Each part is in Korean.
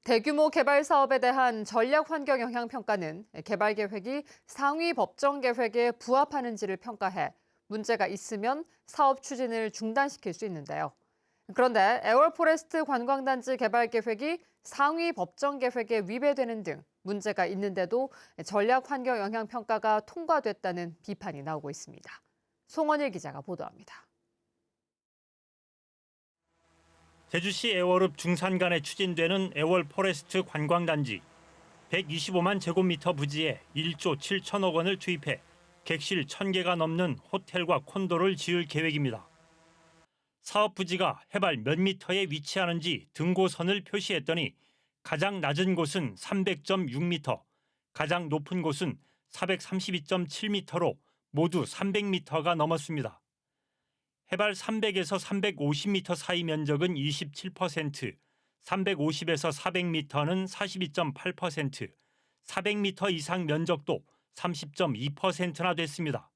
대규모 개발 사업에 대한 전략 환경 영향 평가는 개발 계획이 상위 법정 계획에 부합하는지를 평가해 문제가 있으면 사업 추진을 중단시킬 수 있는데요. 그런데 에월포레스트 관광단지 개발 계획이 상위 법정 계획에 위배되는 등 문제가 있는데도 전략 환경 영향 평가가 통과됐다는 비판이 나오고 있습니다. 송원일 기자가 보도합니다. 제주시 애월읍 중산간에 추진되는 애월 포레스트 관광단지 125만 제곱미터 부지에 1조 7천억 원을 투입해 객실 1,000개가 넘는 호텔과 콘도를 지을 계획입니다. 사업 부지가 해발 몇 미터에 위치하는지 등고선을 표시했더니 가장 낮은 곳은 300.6m, 가장 높은 곳은 432.7m로 모두 300m가 넘었습니다. 해발 300에서 350m 사이 면적은 27%, 350에서 400m는 42.8%, 400m 이상 면적도 30.2%나 됐습니다.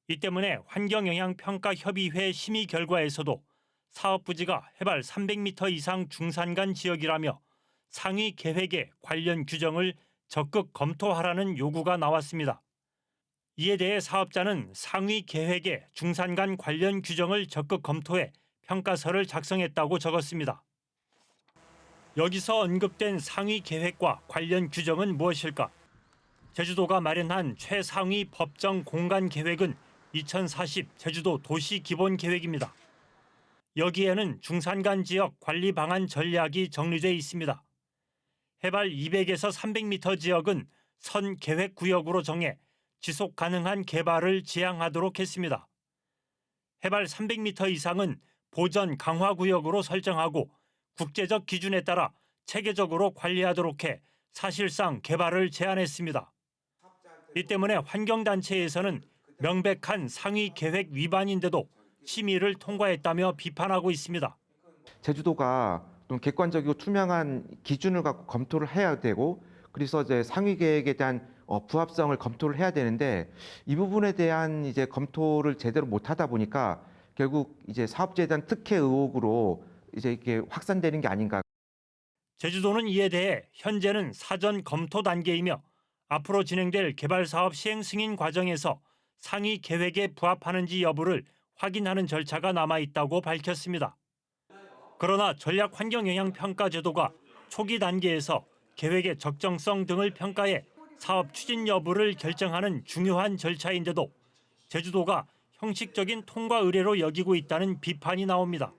이 때문에 환경영향평가협의회 심의 결과에서도 사업 부지가 해발 300m 이상 중산간 지역이라며 상위 계획에 관련 규정을 적극 검토하라는 요구가 나왔습니다. 이에 대해 사업자는 상위 계획에 중산간 관련 규정을 적극 검토해 평가서를 작성했다고 적었습니다. 여기서 언급된 상위 계획과 관련 규정은 무엇일까? 제주도가 마련한 최상위 법정 공간 계획은 2040 제주도 도시기본계획입니다. 여기에는 중산간 지역 관리 방안 전략이 정리돼 있습니다. 해발 200에서 300m 지역은 선 계획구역으로 정해 지속 가능한 개발을 지향하도록 했습니다. 해발 300m 이상은 보전 강화구역으로 설정하고 국제적 기준에 따라 체계적으로 관리하도록 해 사실상 개발을 제한했습니다. 이 때문에 환경단체에서는 명백한 상위 계획 위반인데도 심의를 통과했다며 비판하고 있습니다. 제주도가 좀 객관적이고 투명한 기준을 갖고 검토를 해야 되고 그래서 이제 상위 계획에 대한 부합성을 검토를 해야 되는데 이 부분에 대한 이제 검토를 제대로 못 하다 보니까 결국 이제 사업자에 대한 특혜 의혹으로 이제 이렇게 확산되는 게 아닌가. 제주도는 이에 대해 현재는 사전 검토 단계이며 앞으로 진행될 개발 사업 시행 승인 과정에서 상위 계획에 부합하는지 여부를 확인하는 절차가 남아 있다고 밝혔습니다. 그러나 전략 환경 영향 평가 제도가 초기 단계에서 계획의 적정성 등을 평가해 사업 추진 여부를 결정하는 중요한 절차인데도 제주도가 형식적인 통과 의례로 여기고 있다는 비판이 나옵니다.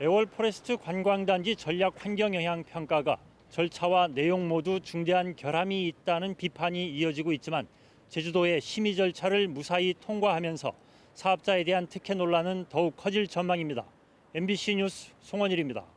애월 포레스트 관광단지 전략 환경 영향 평가가 절차와 내용 모두 중대한 결함이 있다는 비판이 이어지고 있지만 제주도의 심의 절차를 무사히 통과하면서 사업자에 대한 특혜 논란은 더욱 커질 전망입니다. MBC 뉴스 송원일입니다.